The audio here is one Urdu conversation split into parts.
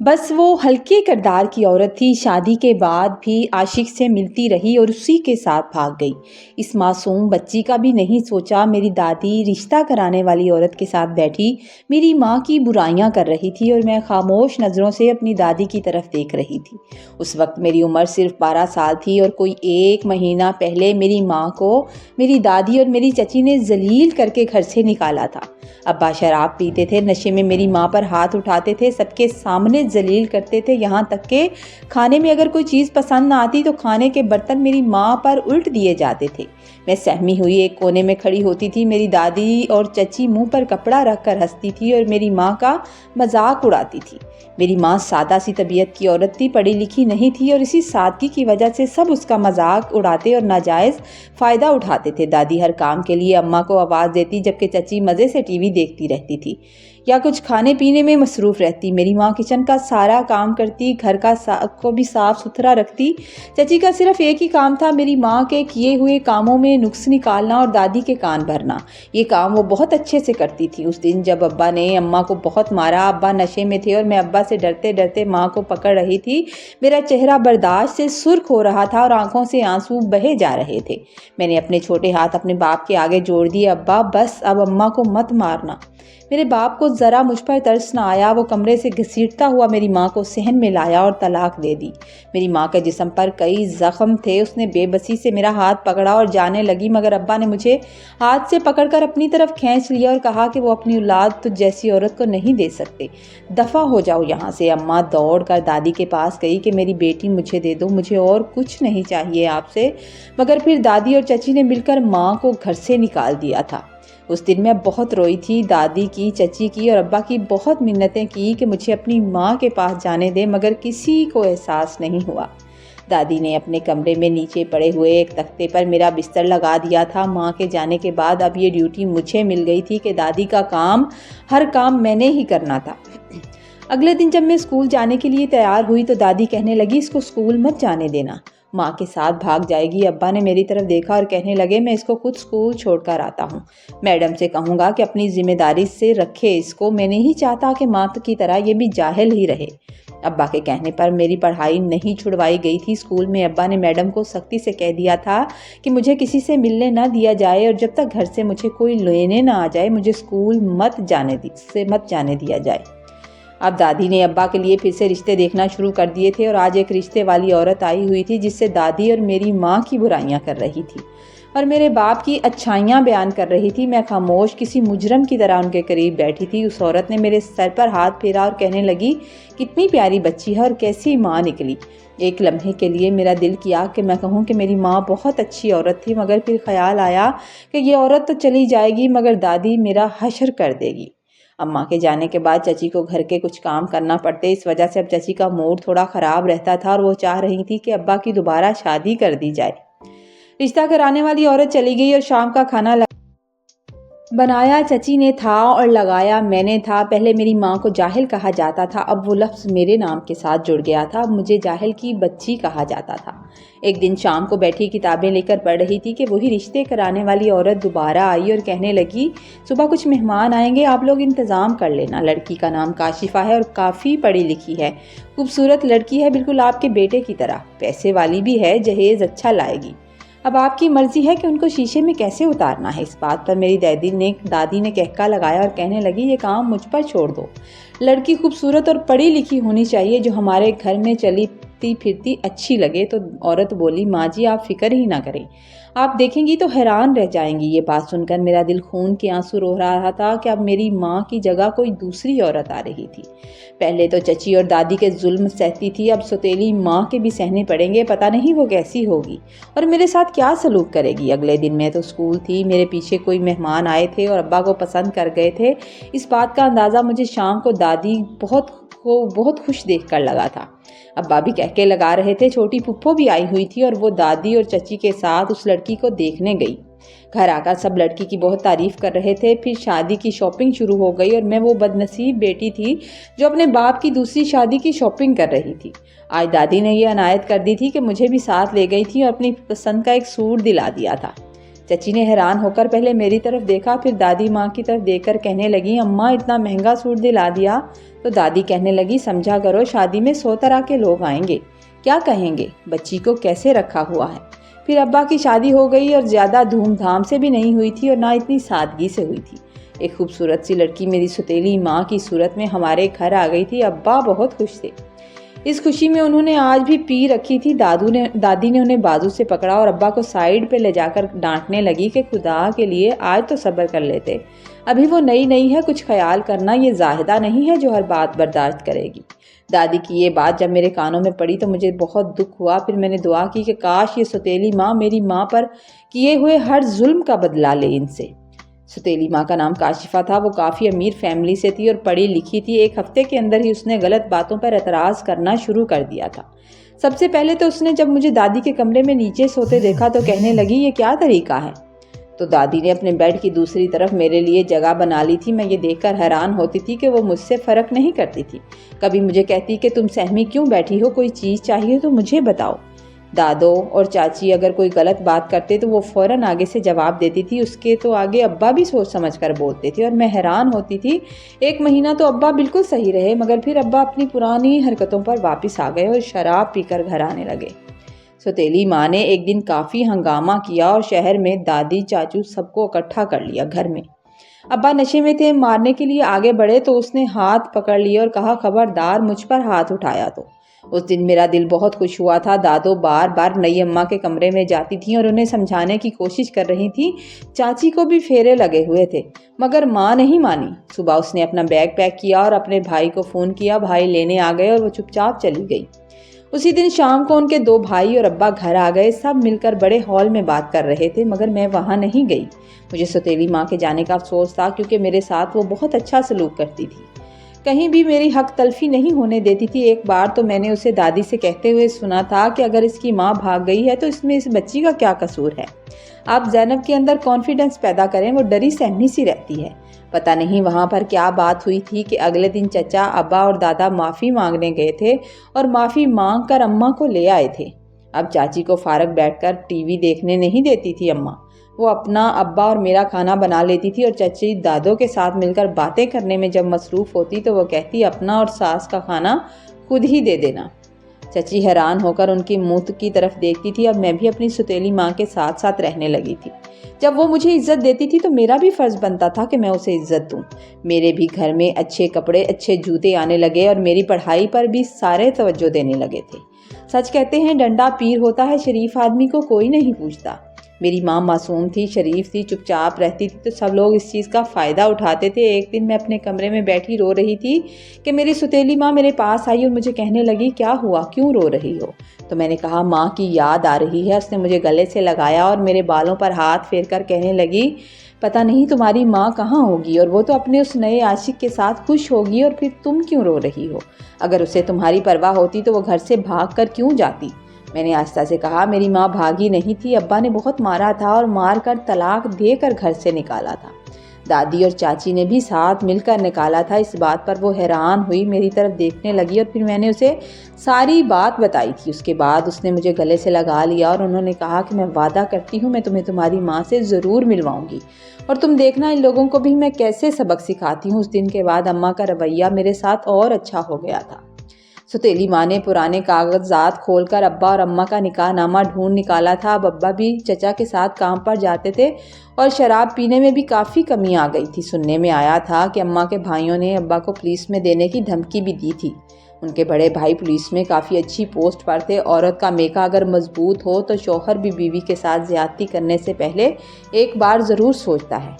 بس وہ ہلکے کردار کی عورت تھی، شادی کے بعد بھی عاشق سے ملتی رہی اور اسی کے ساتھ بھاگ گئی۔ اس معصوم بچی کا بھی نہیں سوچا۔ میری دادی رشتہ کرانے والی عورت کے ساتھ بیٹھی میری ماں کی برائیاں کر رہی تھی اور میں خاموش نظروں سے اپنی دادی کی طرف دیکھ رہی تھی۔ اس وقت میری عمر صرف 12 سال تھی اور کوئی 1 مہینہ پہلے میری ماں کو میری دادی اور میری چچی نے ذلیل کر کے گھر سے نکالا تھا۔ ابا شراب پیتے تھے، نشے میں میری ماں پر ہاتھ اٹھاتے تھے، سب کے سامنے ذلیل کرتے تھے، یہاں تک کہ کھانے میں اگر کوئی چیز پسند نہ آتی تو کھانے کے برتن میری ماں پر الٹ دیے جاتے تھے۔ میں سہمی ہوئی ایک کونے میں کھڑی ہوتی تھی۔ میری دادی اور چچی منہ پر کپڑا رکھ کر ہنستی تھی اور میری ماں کا مذاق اڑاتی تھی۔ میری ماں سادہ سی طبیعت کی عورت تھی، پڑھی لکھی نہیں تھی اور اسی سادگی کی وجہ سے سب اس کا مذاق اڑاتے اور ناجائز فائدہ اٹھاتے تھے۔ دادی ہر کام کے لیے اماں کو آواز دیتی جبکہ چچی مزے سے ٹی وی دیکھتی رہتی تھی یا کچھ کھانے پینے میں مصروف رہتی۔ میری ماں کچن کا سارا کام کرتی، گھر کو بھی صاف ستھرا رکھتی۔ چچی کا صرف ایک ہی کام تھا، میری ماں کے کیے ہوئے کاموں میں نقص نکالنا اور دادی کے کان بھرنا۔ یہ کام وہ بہت اچھے سے کرتی تھی۔ اس دن جب ابا نے اماں کو بہت مارا، ابا نشے میں تھے اور میں ابا سے ڈرتے ڈرتے ماں کو پکڑ رہی تھی۔ میرا چہرہ برداشت سے سرخ ہو رہا تھا اور آنکھوں سے آنسو بہے جا رہے تھے۔ میں نے اپنے چھوٹے ہاتھ اپنے باپ کے آگے جوڑ دیے۔ ابا بس، اب اماں کو مت مارنا۔ میرے باپ کو ذرا مجھ پر ترس نہ آیا۔ وہ کمرے سے گھسیٹتا ہوا میری ماں کو صحن میں لایا اور طلاق دے دی۔ میری ماں کے جسم پر کئی زخم تھے۔ اس نے بے بسی سے میرا ہاتھ پکڑا اور جانے لگی، مگر ابا نے مجھے ہاتھ سے پکڑ کر اپنی طرف کھینچ لیا اور کہا کہ وہ اپنی اولاد تجھ جیسی عورت کو نہیں دے سکتے، دفع ہو جاؤ یہاں سے۔ اماں دوڑ کر دادی کے پاس گئی کہ میری بیٹی مجھے دے دو، مجھے اور کچھ نہیں چاہیے آپ سے۔ مگر پھر دادی اور چچی نے مل کر ماں کو گھر سے نکال دیا تھا۔ اس دن میں بہت روئی تھی، دادی کی، چچی کی اور ابا کی بہت منتیں کی کہ مجھے اپنی ماں کے پاس جانے دے، مگر کسی کو احساس نہیں ہوا۔ دادی نے اپنے کمرے میں نیچے پڑے ہوئے ایک تختے پر میرا بستر لگا دیا تھا۔ ماں کے جانے کے بعد اب یہ ڈیوٹی مجھے مل گئی تھی کہ دادی کا کام، ہر کام میں نے ہی کرنا تھا۔ اگلے دن جب میں اسکول جانے کے لیے تیار ہوئی تو دادی کہنے لگی اس کو اسکول مت جانے دینا، ماں کے ساتھ بھاگ جائے گی۔ ابا نے میری طرف دیکھا اور کہنے لگے میں اس کو خود اسکول چھوڑ کر آتا ہوں، میڈم سے کہوں گا کہ اپنی ذمہ داری سے رکھے اس کو، میں نہیں چاہتا کہ ماں کی طرح یہ بھی جاہل ہی رہے۔ ابا کے کہنے پر میری پڑھائی نہیں چھڑوائی گئی تھی۔ اسکول میں ابا نے میڈم کو سختی سے کہہ دیا تھا کہ مجھے کسی سے ملنے نہ دیا جائے اور جب تک گھر سے مجھے کوئی لینے نہ آ جائے مجھے اسکول مت جانے دیا جائے۔ اب دادی نے ابا کے لیے پھر سے رشتے دیکھنا شروع کر دیے تھے اور آج ایک رشتے والی عورت آئی ہوئی تھی جس سے دادی اور میری ماں کی برائیاں کر رہی تھی اور میرے باپ کی اچھائیاں بیان کر رہی تھی۔ میں خاموش کسی مجرم کی طرح ان کے قریب بیٹھی تھی۔ اس عورت نے میرے سر پر ہاتھ پھیرا اور کہنے لگی کتنی پیاری بچی ہے اور کیسی ماں نکلی۔ ایک لمحے کے لیے میرا دل کیا کہ میں کہوں کہ میری ماں بہت اچھی عورت تھی، مگر پھر خیال آیا کہ یہ عورت تو چلی جائے گی مگر دادی میرا حشر کر دے گی۔ اماں کے جانے کے بعد چچی کو گھر کے کچھ کام کرنا پڑتے، اس وجہ سے اب چچی کا موڈ تھوڑا خراب رہتا تھا اور وہ چاہ رہی تھی کہ ابا کی دوبارہ شادی کر دی جائے۔ رشتہ کرانے والی عورت چلی گئی اور شام کا کھانا بنایا چچی نے تھا اور لگایا میں نے تھا۔ پہلے میری ماں کو جاہل کہا جاتا تھا، اب وہ لفظ میرے نام کے ساتھ جڑ گیا تھا، اب مجھے جاہل کی بچی کہا جاتا تھا۔ ایک دن شام کو بیٹھی کتابیں لے کر پڑھ رہی تھی کہ وہی رشتے کرانے والی عورت دوبارہ آئی اور کہنے لگی صبح کچھ مہمان آئیں گے، آپ لوگ انتظام کر لینا۔ لڑکی کا نام کاشفہ ہے اور کافی پڑھی لکھی ہے، خوبصورت لڑکی ہے، بالکل آپ کے بیٹے کی طرح، پیسے والی بھی ہے، جہیز اچھا لائے گی۔ اب آپ کی مرضی ہے کہ ان کو شیشے میں کیسے اتارنا ہے۔ اس بات پر میری دادی نے کہکا لگایا اور کہنے لگی یہ کام مجھ پر چھوڑ دو، لڑکی خوبصورت اور پڑھی لکھی ہونی چاہیے جو ہمارے گھر میں چلتی پھرتی اچھی لگے۔ تو عورت بولی ماں جی آپ فکر ہی نہ کریں، آپ دیکھیں گی تو حیران رہ جائیں گی۔ یہ بات سن کر میرا دل خون کے آنسو رو رہا تھا کہ اب میری ماں کی جگہ کوئی دوسری عورت آ رہی تھی۔ پہلے تو چچی اور دادی کے ظلم سہتی تھی، اب سوتیلی ماں کے بھی سہنے پڑیں گے، پتہ نہیں وہ کیسی ہوگی اور میرے ساتھ کیا سلوک کرے گی۔ اگلے دن میں تو اسکول تھی، میرے پیچھے کوئی مہمان آئے تھے اور ابا کو پسند کر گئے تھے۔ اس بات کا اندازہ مجھے شام کو دادی بہت خوش دیکھ کر لگا تھا۔ ابا بھی کہکے لگا رہے تھے۔ چھوٹی پھپھو بھی آئی ہوئی تھی اور وہ دادی اور چچی کے ساتھ اس لڑکی کو دیکھنے گئی۔ گھر آ کر سب لڑکی کی بہت تعریف کر رہے تھے۔ پھر شادی کی شاپنگ شروع ہو گئی اور میں وہ بدنصیب بیٹی تھی جو اپنے باپ کی دوسری شادی کی شاپنگ کر رہی تھی۔ آج دادی نے یہ عنایت کر دی تھی کہ مجھے بھی ساتھ لے گئی تھی اور اپنی پسند کا ایک سوٹ دلا دیا تھا۔ چچی نے حیران ہو کر پہلے میری طرف دیکھا، پھر دادی ماں کی طرف دیکھ کر کہنے لگی، اماں اتنا مہنگا سوٹ دلا دیا؟ تو دادی کہنے لگی، سمجھا کرو شادی میں 100 طرح کے لوگ آئیں گے، کیا کہیں گے، بچی کو کیسے رکھا ہوا ہے۔ پھر ابا کی شادی ہو گئی اور زیادہ دھوم دھام سے بھی نہیں ہوئی تھی اور نہ اتنی سادگی سے ہوئی تھی۔ ایک خوبصورت سی لڑکی میری ستیلی ماں کی صورت میں ہمارے گھر آ گئی تھی۔ ابا بہت خوش تھے۔ اس خوشی میں انہوں نے آج بھی پی رکھی تھی۔ دادی نے انہیں بازو سے پکڑا اور ابا کو سائیڈ پہ لے جا کر ڈانٹنے لگی کہ خدا کے لیے آج تو صبر کر لیتے، ابھی وہ نئی ہے، کچھ خیال کرنا، یہ زاہدہ نہیں ہے جو ہر بات برداشت کرے گی۔ دادی کی یہ بات جب میرے کانوں میں پڑی تو مجھے بہت دکھ ہوا۔ پھر میں نے دعا کی کہ کاش یہ ستیلی ماں میری ماں پر کیے ہوئے ہر ظلم کا بدلہ لے ان سے۔ ستیلی ماں کا نام کاشفہ تھا۔ وہ کافی امیر فیملی سے تھی اور پڑھی لکھی تھی۔ ایک ہفتے کے اندر ہی اس نے غلط باتوں پر اعتراض کرنا شروع کر دیا تھا۔ سب سے پہلے تو اس نے جب مجھے دادی کے کمرے میں نیچے سوتے دیکھا تو کہنے لگی، یہ کیا طریقہ ہے؟ تو دادی نے اپنے بیڈ کی دوسری طرف میرے لیے جگہ بنا لی تھی۔ میں یہ دیکھ کر حیران ہوتی تھی کہ وہ مجھ سے فرق نہیں کرتی تھی۔ کبھی مجھے کہتی کہ تم سہمی کیوں بیٹھی ہو، کوئی چیز چاہیے تو مجھے بتاؤ۔ دادو اور چاچی اگر کوئی غلط بات کرتے تو وہ فوراً آگے سے جواب دیتی تھی۔ اس کے تو آگے ابا بھی سوچ سمجھ کر بولتے تھے اور میں حیران ہوتی تھی۔ ایک مہینہ تو ابا بالکل صحیح رہے، مگر پھر ابا اپنی پرانی حرکتوں پر واپس آ گئے اور شراب پی کر گھر آنے لگے۔ ستیلی ماں نے ایک دن کافی ہنگامہ کیا اور شہر میں دادی چاچو سب کو اکٹھا کر لیا گھر میں۔ ابا نشے میں تھے، مارنے کے لیے آگے بڑھے تو اس نے ہاتھ پکڑ لیے اور کہا، خبردار مجھ پر ہاتھ اٹھایا تو۔ اس دن میرا دل بہت خوش ہوا تھا۔ دادو بار بار نئی اماں کے کمرے میں جاتی تھیں اور انہیں سمجھانے کی کوشش کر رہی تھیں۔ چاچی کو بھی پھیرے لگے ہوئے تھے، مگر ماں نہیں مانی۔ صبح اس نے اپنا بیگ پیک کیا اور اپنے بھائی کو فون کیا۔ بھائی لینے آ گئے اور وہ چپ چاپ چلی گئی۔ اسی دن شام کو ان کے 2 بھائی اور ابا گھر آ گئے۔ سب مل کر بڑے ہال میں بات کر رہے تھے، مگر میں وہاں نہیں گئی۔ مجھے ستیلی ماں کے جانے کا افسوس تھا، کیونکہ میرے ساتھ وہ بہت اچھا سلوک کرتی تھی، کہیں بھی میری حق تلفی نہیں ہونے دیتی تھی۔ ایک بار تو میں نے اسے دادی سے کہتے ہوئے سنا تھا کہ اگر اس کی ماں بھاگ گئی ہے تو اس میں اس بچی کا کیا قصور ہے؟ آپ زینب کے اندر کانفیڈنس پیدا کریں، وہ ڈری سہمی سی رہتی ہے۔ پتہ نہیں وہاں پر کیا بات ہوئی تھی کہ اگلے دن چچا، ابا اور دادا معافی مانگنے گئے تھے اور معافی مانگ کر اماں کو لے آئے تھے۔ اب چاچی کو فارغ بیٹھ کر ٹی وی دیکھنے نہیں دیتی تھی اماں۔ وہ اپنا، ابا اور میرا کھانا بنا لیتی تھی اور چچی دادوں کے ساتھ مل کر باتیں کرنے میں جب مصروف ہوتی تو وہ کہتی، اپنا اور ساس کا کھانا خود ہی دے دینا۔ چچی حیران ہو کر ان کی منہ کی طرف دیکھتی تھی۔ اب میں بھی اپنی ستیلی ماں کے ساتھ ساتھ رہنے لگی تھی۔ جب وہ مجھے عزت دیتی تھی تو میرا بھی فرض بنتا تھا کہ میں اسے عزت دوں۔ میرے بھی گھر میں اچھے کپڑے، اچھے جوتے آنے لگے اور میری پڑھائی پر بھی سارے توجہ دینے لگے تھے۔ سچ کہتے ہیں ڈنڈا پیر ہوتا ہے، شریف آدمی کو کوئی نہیں پوچھتا۔ میری ماں معصوم تھی، شریف تھی، چپ چاپ رہتی تھی، تو سب لوگ اس چیز کا فائدہ اٹھاتے تھے۔ ایک دن میں اپنے کمرے میں بیٹھی رو رہی تھی کہ میری ستیلی ماں میرے پاس آئی اور مجھے کہنے لگی، کیا ہوا، کیوں رو رہی ہو؟ تو میں نے کہا، ماں کی یاد آ رہی ہے۔ اس نے مجھے گلے سے لگایا اور میرے بالوں پر ہاتھ پھیر کر کہنے لگی، پتہ نہیں تمہاری ماں کہاں ہوگی اور وہ تو اپنے اس نئے عاشق کے ساتھ خوش ہوگی، اور پھر تم کیوں رو رہی ہو؟ اگر اسے تمہاری پرواہ ہوتی تو وہ گھر سے بھاگ کر کیوں جاتی؟ میں نے آہستہ سے کہا، میری ماں بھاگی نہیں تھی، ابا نے بہت مارا تھا اور مار کر طلاق دے کر گھر سے نکالا تھا۔ دادی اور چاچی نے بھی ساتھ مل کر نکالا تھا۔ اس بات پر وہ حیران ہوئی، میری طرف دیکھنے لگی اور پھر میں نے اسے ساری بات بتائی تھی۔ اس کے بعد اس نے مجھے گلے سے لگا لیا اور انہوں نے کہا کہ میں وعدہ کرتی ہوں میں تمہیں تمہاری ماں سے ضرور ملواؤں گی، اور تم دیکھنا ان لوگوں کو بھی میں کیسے سبق سکھاتی ہوں۔ اس دن کے بعد اماں کا رویہ میرے ساتھ اور اچھا ہو گیا تھا۔ ستیلی ماں نے پرانے کاغذات کھول کر ابا اور اماں کا نکاح نامہ ڈھونڈ نکالا تھا۔ اب ابا بھی چچا کے ساتھ کام پر جاتے تھے اور شراب پینے میں بھی کافی کمی آ گئی تھی۔ سننے میں آیا تھا کہ اماں کے بھائیوں نے ابا کو پولیس میں دینے کی دھمکی بھی دی تھی۔ ان کے بڑے بھائی پولیس میں کافی اچھی پوسٹ پر تھے۔ عورت کا میکا اگر مضبوط ہو تو شوہر بھی بیوی کے ساتھ زیادتی کرنے سے پہلے ایک بار ضرور سوچتا ہے۔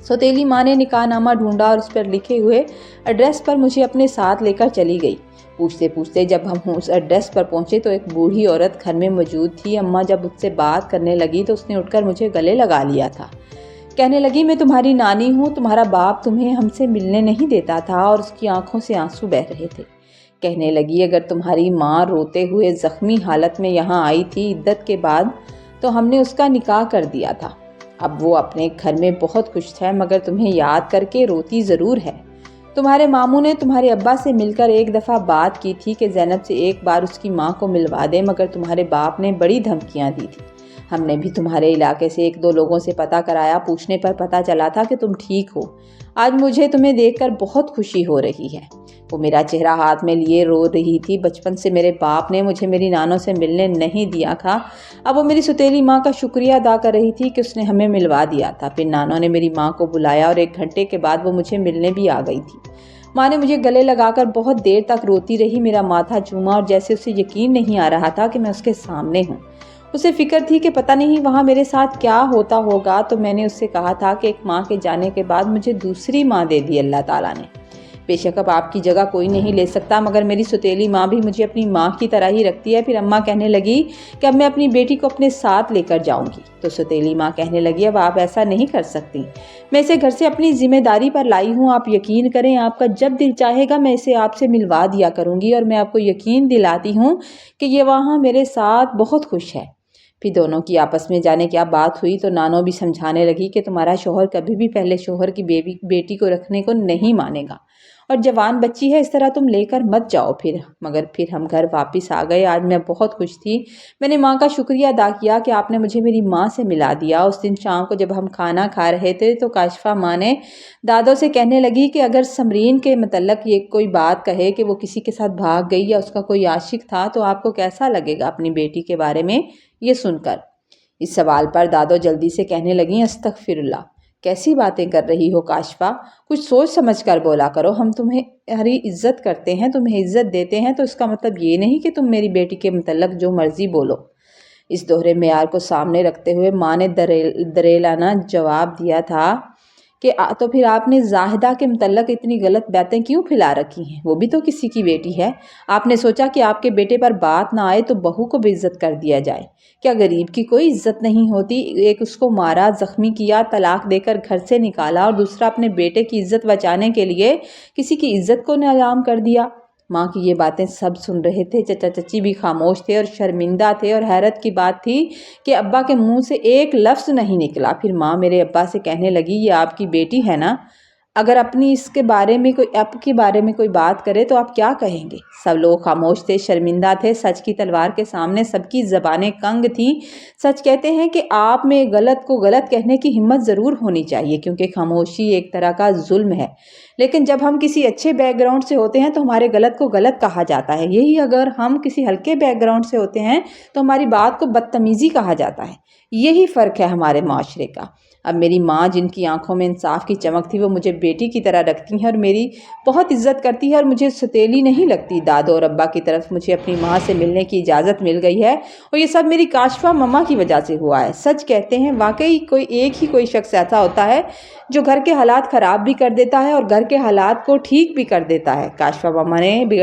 ستیلی ماں نے نکاح نامہ ڈھونڈا اور اس پر لکھے ہوئے ایڈریس پر مجھے اپنے ساتھ لے کر چلی گئی۔ پوچھتے پوچھتے جب ہم اس ایڈریس پر پہنچے تو ایک بوڑھی عورت گھر میں موجود تھی۔ اماں جب اس سے بات کرنے لگی تو اس نے اٹھ کر مجھے گلے لگا لیا تھا۔ کہنے لگی، میں تمہاری نانی ہوں، تمہارا باپ تمہیں ہم سے ملنے نہیں دیتا تھا، اور اس کی آنکھوں سے آنسو بہہ رہے تھے۔ کہنے لگی، اگر تمہاری ماں روتے ہوئے زخمی حالت میں یہاں آئی تھی عدت کے بعد تو ہم نے اس کا نکاح کر دیا تھا۔ اب وہ اپنے گھر میں بہت خوش ہے، مگر تمہیں یاد کر کے روتی ضرور ہے۔ تمہارے ماموں نے تمہارے ابا سے مل کر ایک دفعہ بات کی تھی کہ زینب سے ایک بار اس کی ماں کو ملوا دے، مگر تمہارے باپ نے بڑی دھمکیاں دی تھی۔ ہم نے بھی تمہارے علاقے سے 1-2 لوگوں سے پتہ کرایا، پوچھنے پر پتہ چلا تھا کہ تم ٹھیک ہو۔ آج مجھے تمہیں دیکھ کر بہت خوشی ہو رہی ہے۔ وہ میرا چہرہ ہاتھ میں لیے رو رہی تھی۔ بچپن سے میرے باپ نے مجھے میری نانوں سے ملنے نہیں دیا تھا۔ اب وہ میری سوتیلی ماں کا شکریہ ادا کر رہی تھی کہ اس نے ہمیں ملوا دیا تھا۔ پھر نانوں نے میری ماں کو بلایا اور 1 گھنٹے کے بعد وہ مجھے ملنے بھی آ گئی تھی۔ ماں نے مجھے گلے لگا کر بہت دیر تک روتی رہی، میرا ماتھا چوما اور جیسے اسے یقین نہیں آ رہا تھا کہ میں اس کے سامنے ہوں۔ اسے فکر تھی کہ پتہ نہیں وہاں میرے ساتھ کیا ہوتا ہوگا، تو میں نے اس سے کہا تھا کہ ایک ماں کے جانے کے بعد مجھے دوسری ماں دے دی اللہ تعالیٰ نے۔ بے شک اب آپ کی جگہ کوئی نہیں لے سکتا، مگر میری سوتیلی ماں بھی مجھے اپنی ماں کی طرح ہی رکھتی ہے۔ پھر اماں کہنے لگی کہ اب میں اپنی بیٹی کو اپنے ساتھ لے کر جاؤں گی، تو سوتیلی ماں کہنے لگی اب آپ ایسا نہیں کر سکتی، میں اسے گھر سے اپنی ذمہ داری پر لائی ہوں، آپ یقین کریں آپ کا جب دل چاہے گا میں اسے آپ سے ملوا دیا کروں گی، اور میں آپ کو یقین دلاتی ہوں کہ یہ وہاں میرے ساتھ بہت خوش ہے۔ پھر دونوں کی آپس میں جانے کیا بات ہوئی تو نانو بھی سمجھانے لگی کہ تمہارا شوہر کبھی بھی پہلے شوہر کی بیٹی کو رکھنے کو نہیں مانے گا، اور جوان بچی ہے اس طرح تم لے کر مت جاؤ۔ مگر پھر ہم گھر واپس آ گئے۔ آج میں بہت خوش تھی۔ میں نے ماں کا شکریہ ادا کیا کہ آپ نے مجھے میری ماں سے ملا دیا۔ اس دن شام کو جب ہم کھانا کھا رہے تھے تو کاشفہ ماں نے دادوں سے کہنے لگی کہ اگر سمرین کے متعلق یہ کوئی بات کہے کہ وہ کسی کے ساتھ بھاگ گئی یا اس کا کوئی عاشق تھا تو آپ کو کیسا لگے گا اپنی بیٹی کے بارے میں یہ سن کر؟ اس سوال پر دادو جلدی سے کہنے لگیں استغفر اللہ، کیسی باتیں کر رہی ہو کاشفہ، کچھ سوچ سمجھ کر بولا کرو، ہم تمہاری عزت کرتے ہیں، تمہیں عزت دیتے ہیں، تو اس کا مطلب یہ نہیں کہ تم میری بیٹی کے متعلق جو مرضی بولو۔ اس دوہرے معیار کو سامنے رکھتے ہوئے ماں نے دریلانہ جواب دیا تھا کہ تو پھر آپ نے زاہدہ کے متعلق اتنی غلط باتیں کیوں پھیلا رکھی ہیں؟ وہ بھی تو کسی کی بیٹی ہے۔ آپ نے سوچا کہ آپ کے بیٹے پر بات نہ آئے تو بہو کو بے عزت کر دیا جائے۔ کیا غریب کی کوئی عزت نہیں ہوتی؟ ایک اس کو مارا، زخمی کیا، طلاق دے کر گھر سے نکالا، اور دوسرا اپنے بیٹے کی عزت بچانے کے لیے کسی کی عزت کو نیلام کر دیا۔ ماں کی یہ باتیں سب سن رہے تھے۔ چچا چچی بھی خاموش تھے اور شرمندہ تھے، اور حیرت کی بات تھی کہ ابا کے منہ سے ایک لفظ نہیں نکلا۔ پھر ماں میرے ابا سے کہنے لگی یہ آپ کی بیٹی ہے نا، اگر اپنی اس کے بارے میں کوئی بات کرے تو آپ کیا کہیں گے؟ سب لوگ خاموش تھے، شرمندہ تھے۔ سچ کی تلوار کے سامنے سب کی زبانیں کنگ تھیں۔ سچ کہتے ہیں کہ آپ میں غلط کو غلط کہنے کی ہمت ضرور ہونی چاہیے، کیونکہ خاموشی ایک طرح کا ظلم ہے، لیکن جب ہم کسی اچھے بیک گراؤنڈ سے ہوتے ہیں تو ہمارے غلط کو غلط کہا جاتا ہے، یہی اگر ہم کسی ہلکے بیک گراؤنڈ سے ہوتے ہیں تو ہماری بات کو بدتمیزی کہا جاتا ہے۔ یہی فرق ہے ہمارے معاشرے کا۔ اب میری ماں جن کی آنکھوں میں انصاف کی چمک تھی وہ مجھے بیٹی کی طرح رکھتی ہیں اور میری بہت عزت کرتی ہے، اور مجھے سوتیلی نہیں لگتی۔ دادو اور ابا کی طرف مجھے اپنی ماں سے ملنے کی اجازت مل گئی ہے، اور یہ سب میری کاشفہ مما کی وجہ سے ہوا ہے۔ سچ کہتے ہیں واقعی کوئی شخص ایسا ہوتا ہے جو گھر کے حالات خراب بھی کر دیتا ہے اور گھر کے حالات کو ٹھیک بھی کر دیتا ہے۔ کاشفہ مما نے